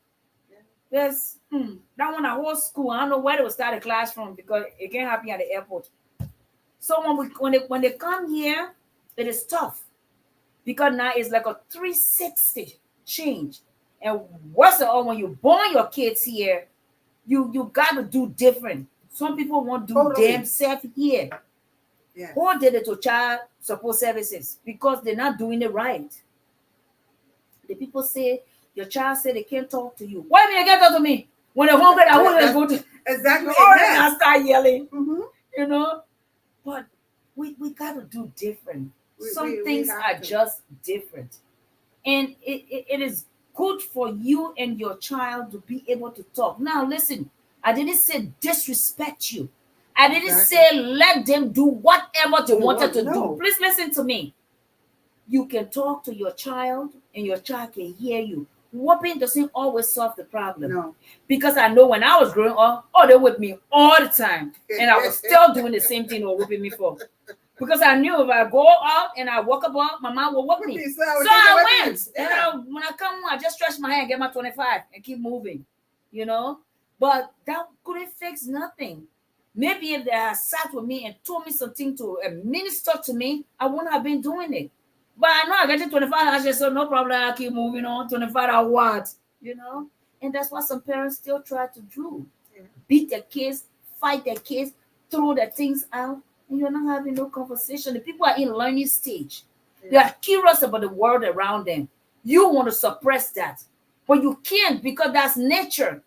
there's that one, a whole school. I don't know where they will start a class from because it can't happen at the airport. So when they come here, it is tough because now it's like a 360 change. And worst of all, when you born your kids here, you got to do different. Some people won't do Totally. damn self here. Yes. Or did it to child support services because they're not doing it right. The people say your child said they can't talk to you. Why do you can't talk to me? When they're hungry, I want to go to Exactly. or they Yes. not start yelling, Mm-hmm. you know. But we gotta do different. Some things have are to. just different. And it is good for you and your child to be able to talk. Now listen, I didn't say disrespect you. I didn't say let them do whatever they wanted to do. Please listen to me. You can talk to your child and your child can hear you. Whooping doesn't always solve the problem. No. Because I know when I was growing up, they whipped me all the time. And I was still doing the same thing they were whipping me for. Because I knew if I go out and I walk about, my mom will whoop me. So I went. Yeah. And when I come home, I just stretch my hand and get my 25 and keep moving. You know? But that couldn't fix nothing. Maybe if they had sat with me and told me something to minister to me, I wouldn't have been doing it. But I know I get to 25, I just said, no problem, I keep moving on. 25, I what? You know? And that's what some parents still try to do. Yeah. Beat their kids, fight their kids, throw their things out, and you're not having no conversation. The people are in learning stage. Yeah. They are curious about the world around them. You want to suppress that, but you can't because that's nature.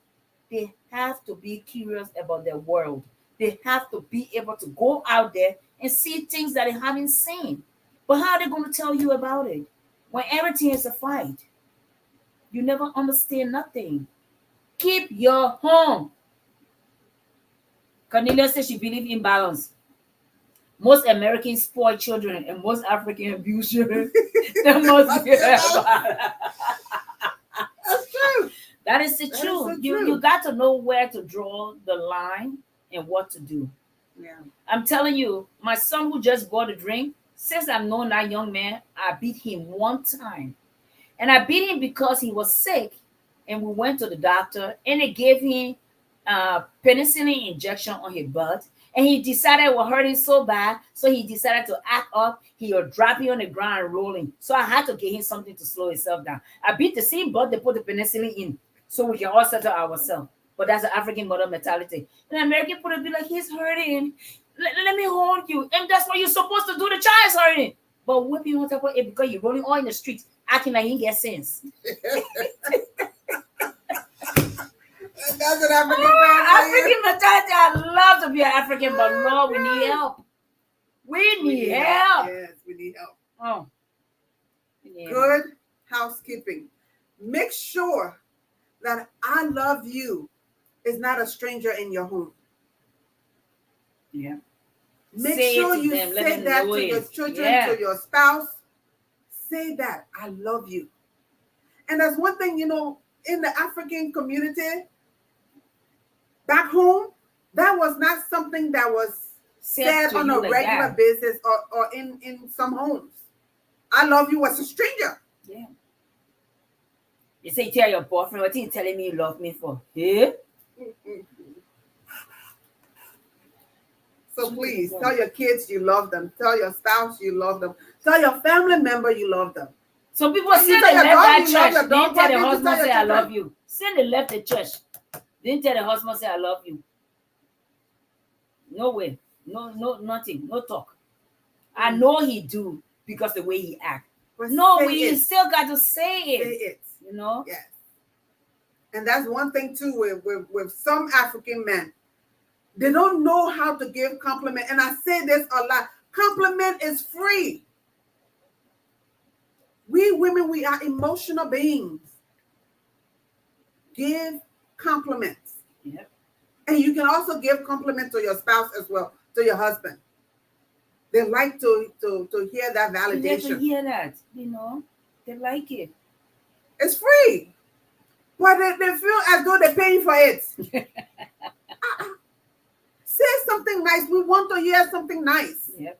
They have to be curious about their world. They have to be able to go out there and see things that they haven't seen. But how are they going to tell you about it when everything is a fight? You never understand nothing. Keep your home. Cornelia says she believes in balance. Most Americans spoil children and most Africans abuse children. That must be That's true. That is the That is truth. so You true. got to know where to draw the line and what to do. Yeah. I'm telling you, my son who just bought a drink, since I've known that young man, I beat him one time. And I beat him because he was sick. And we went to the doctor and they gave him penicillin injection on his butt. And he decided it was hurting so bad. So he decided to act up. He was dropping on the ground and rolling. So I had to give him something to slow himself down. I beat the same butt they put the penicillin in so we can all settle ourselves. But that's the African mother mentality. And American would be like, he's hurting. Let me hold you. And that's what you're supposed to do. The child's hurting. But when people talk about it because you're rolling all in the streets, acting like you ain't get sense. That's an African African mentality. I love to be an African, but Lord, we need help. We need help. Yes, we need help. Oh. Yeah. Good housekeeping. Make sure that I love you is not a stranger in your home. Yeah. Make Say it sure to you them, let say them that know to it. your children, Yeah. to your spouse. Say that I love you. And that's one thing, in the African community, back home, that was not something that was said to on you a like regular that. basis or in some homes. I love you as a stranger. Yeah. You say you tell your boyfriend, what are you telling me you love me for? Yeah. So please tell your kids you love them. Tell your spouse you love them. Tell your family member you love them. So people And you say tell they your left dog that you love church. your They dog. didn't tell Why the didn't you husband tell say your I love children? you. Say they left the church. They didn't tell the husband say I love you. No way. No, nothing. No talk. I know he do because the way he act. But No, say we it. still got to say it. Say it. You know? Yes. And that's one thing too with some African men. They don't know how to give compliment. And I say this a lot. Compliment is free. We women, we are emotional beings. Give compliments. Yep. And you can also give compliments to your spouse as well, to your husband. They like to hear that They like to validation. hear that, you know. They like it. It's free. But they feel as though they're paying for it. Say something nice. We want to hear something nice. Yep.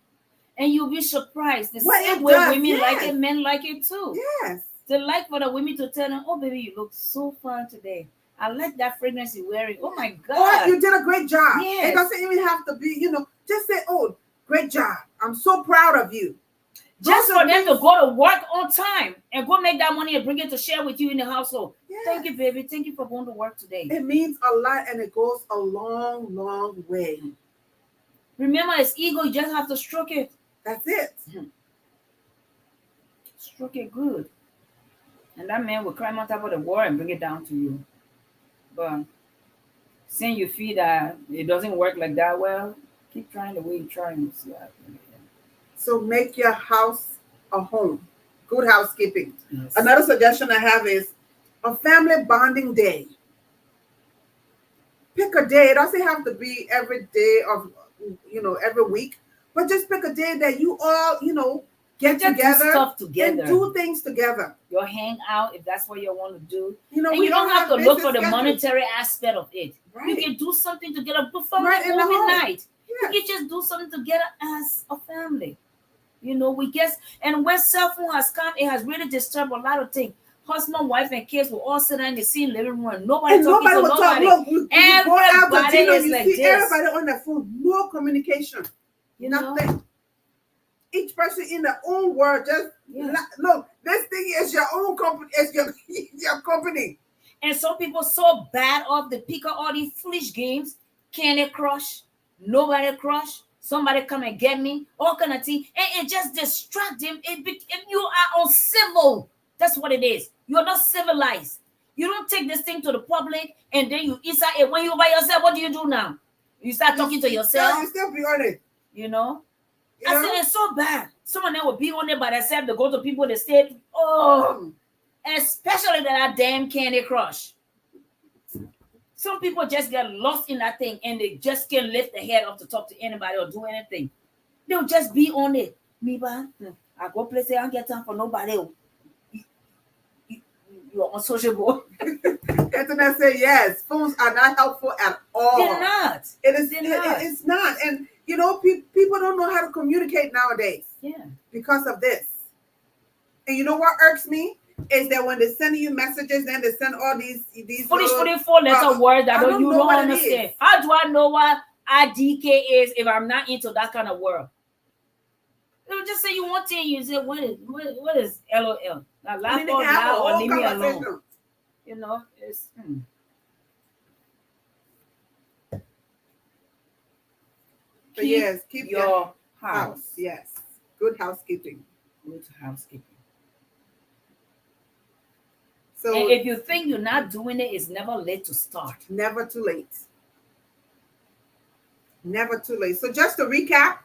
And you'll be surprised. The Well, same it way does, women yes. like it, men like it too. Yes. They like for the women to tell them, oh baby, you look so fun today. I like that fragrance you're wearing. Oh my God. Or you did a great job. Yes. It doesn't even have to be, just say, oh, great job. I'm so proud of you. Just Those for are them things- to go to work on time and go make that money and bring it to share with you in the household. Yes. Thank you, baby. Thank you for going to work today. It means a lot and it goes a long, long way. Remember, it's ego. You just have to stroke it. That's it. Stroke it good. And that man will climb on top of the wall and bring it down to you. But since you feel that it doesn't work like that well, keep trying the way you're trying. See what happens. So make your house a home. Good housekeeping. Yes. Another suggestion I have is a family bonding day. Pick a day. It doesn't have to be every day of, every week, but just pick a day that you all, get Just do together, stuff together. and do things together. You'll hang out if that's what you want to do. And And you don't have to look for the business schedules. monetary aspect of it. Right. You can do something together. But for Right in the home. night, Yes. you can just do something together as a family. We guess, and when cell phone has come, it has really disturbed a lot of things. Husband, wife, and kids will all sit in the same living room and nobody And talking nobody to will talk. nobody. Look, you go out to Everybody dinner, is you like see this. everybody on their phone. No communication. You know? Nothing. Each person in their own world. Just look. This thing is your own company. It's your company. And some people so bad off they pick up all these foolish games. Candy Crush, Nobody Crush, somebody come and get me, all kind of thing. And it just distract them. If you are uncivil, that's what it is. You're not civilized. You don't take this thing to the public and then you inside it. When you're by yourself, what do you do now? You start talking to yourself. You still be on it. I said it's so bad. Some of them will be on it by themselves. They go to people that stay. Oh, especially that damn Candy Crush. Some people just get lost in that thing and they just can't lift their head up to talk to anybody or do anything. They'll just be on it. Me, I go places, I don't get time for nobody. You're unsociable. Internet say yes. Phones are not helpful at all. They're not. It's not. And people don't know how to communicate nowadays. Yeah. Because of this. And you know what irks me? Is that when they're sending you messages, then they send all these foolish 4-letter words that you don't understand. How do I know what IDK is if I'm not into that kind of world? They'll just say you want to, you say, what is LOL? Now laugh out loud or leave me alone. It's But yes, keep your house. Yes. Good housekeeping. Good housekeeping. So and if you think you're not doing it, it's never late to start. Never too late. Never too late. So just to recap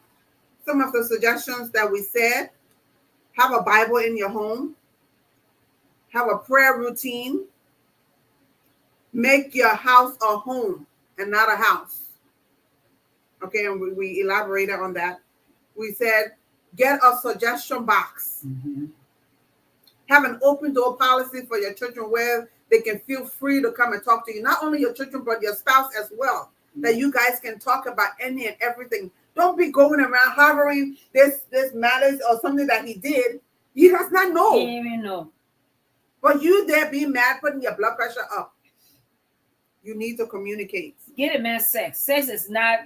some of the suggestions that we said, have a Bible in your home, have a prayer routine, make your house a home and not a house. Okay, and we elaborated on that. We said, get a suggestion box. Mm-hmm. Have an open door policy for your children where they can feel free to come and talk to you. Not only your children, but your spouse as well. Mm-hmm. That you guys can talk about any and everything. Don't be going around hovering this matters or something that he did. He does not He know. didn't even know. But you there being mad, putting your blood pressure up. You need to communicate. Get a man sex. Sex is not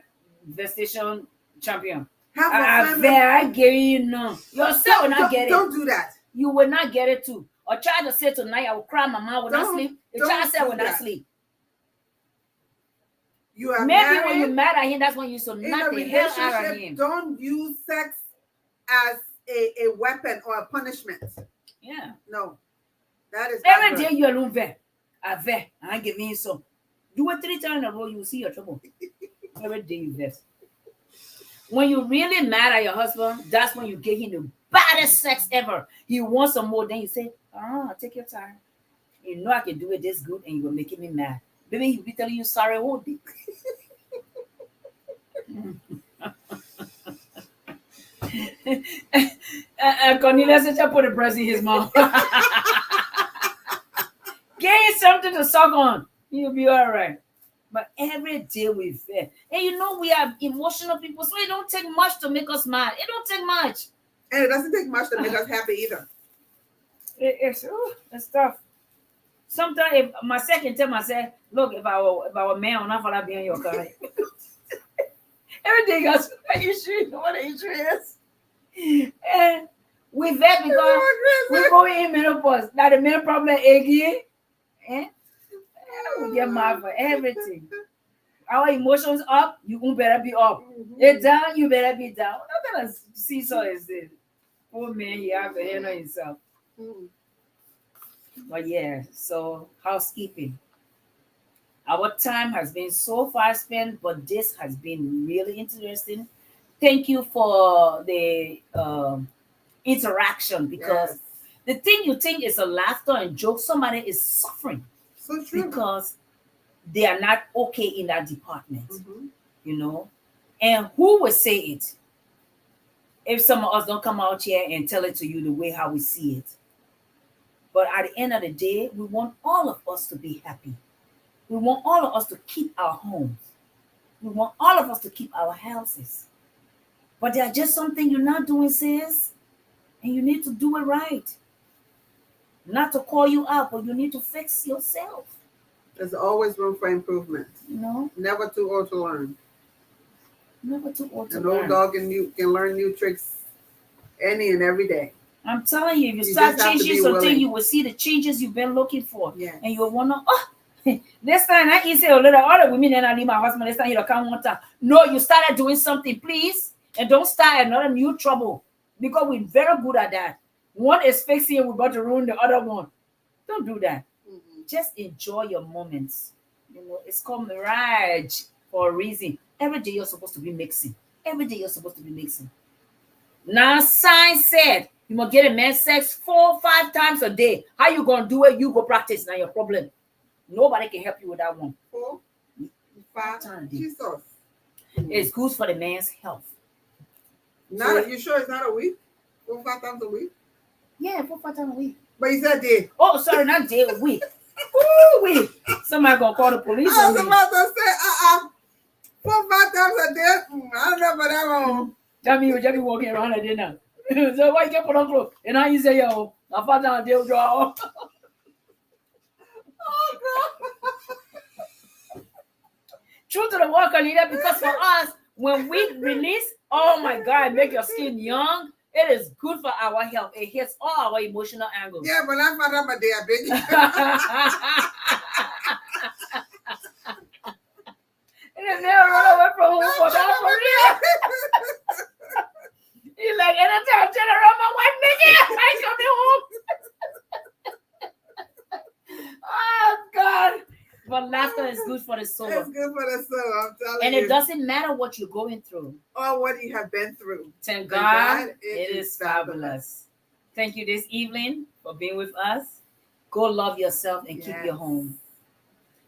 vestation champion. Have a family. I get you no. Yourself will not get it. Don't do that. You will not get it too. Or child to say tonight, I will cry, mama will not Don't- sleep. The don't child said do will not that. sleep. You are Maybe married. when you're mad at him, that's when you so In a knock the hell out of relationship, him. don't use sex as a weapon or a punishment. Yeah. No. That is not Every good. day you alone ver. I give me some. Do it 3 times in a row, you will see your trouble. Every day you vex. When you're really mad at your husband, that's when you give him the baddest sex ever. He wants some more, then you say, take your time. You know I can do it this good and you will make me mad. Baby, he'll be telling you sorry all day. Cornelius just put a breast in his mouth. Get him something to suck on. You'll be all right. But every day we fail. And you know we are emotional people, so it don't take much to make us mad. It don't take much. And it doesn't take much to make us happy either. It's tough. Sometimes if my second time I say, look, if I were a man, I'm not gonna be in your car. Everything else, are you sure you know what the issue is? And we vet because we go in menopause. Now the main problem again. We get mad for everything. Our emotions up, you better be up. It's down, you better be down. What kind of seesaw is this? Poor man, he have to handle himself. But yeah, so housekeeping. Our time has been so far spent, but this has been really interesting. Thank you for the interaction because Yes. the thing you think is a laughter and joke, somebody is suffering So true. because they are not okay in that department, Mhm. you know. And who will say it if some of us don't come out here and tell it to you the way how we see it? But at the end of the day, we want all of us to be happy. We want all of us to keep our homes. We want all of us to keep our houses. But there are just something you're not doing, sis, and you need to do it right. Not to call you out, but you need to fix yourself. There's always room for improvement. You know, Never too old to learn. never too old to An old learn. dog can learn new tricks any and every day. I'm telling you, if you You start just have to changing be something, willing. you will see the changes you've been looking for. Yes. And you'll wonder, this time I easy a little other women and I leave my husband. This time you don't come one time. No, you started doing something, please. And don't start another new trouble. Because we're very good at that. One is fixing, we're about to ruin the other one. Don't do that. Just enjoy your moments. You know, it's called mirage for a reason. Every day you're supposed to be mixing. Every day you're supposed to be mixing. Now, science said you must get a man sex 4 5 times a day. How you gonna do it? You go practice. Now your problem. Nobody can help you with that one. 4, 5 times. Jesus. It's good for the man's health. Not you sure it's not a week? 4, 5 times a week? Yeah, 4 5 times a week. But you said day. Oh, sorry, not day, a week. Ooh, week. Somebody gonna call the police I on was me. about to say, 4, 5 times a day. I don't know about that one. Tell me you just be walking around like that now. So why you can't put on clothes? And now you say, yo, I found out they'll draw. Oh God. True to the worker leader, because for us, when we release, oh my God, make your skin young. It is good for our health. It hits all our emotional angles. Yeah, but I found out my day, baby. And then they'll run away from home for that for real. He's like, anytime I turn around, my wife making I come home. Oh God. But laughter is good for the soul. It's good for the soul, I'm telling And you. it doesn't matter what you're going through. Or what you have been through. Thank Thank God, God, it is fabulous. Thank you this evening for being with us. Go love yourself and keep your Yes. home.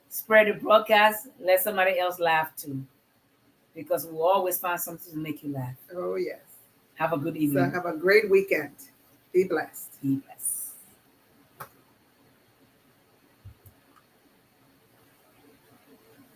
Spread the broadcast. Let somebody else laugh too. Because we'll always find something to make you laugh. Oh, yes. Have a good So evening. have a great weekend. Be blessed. Be blessed.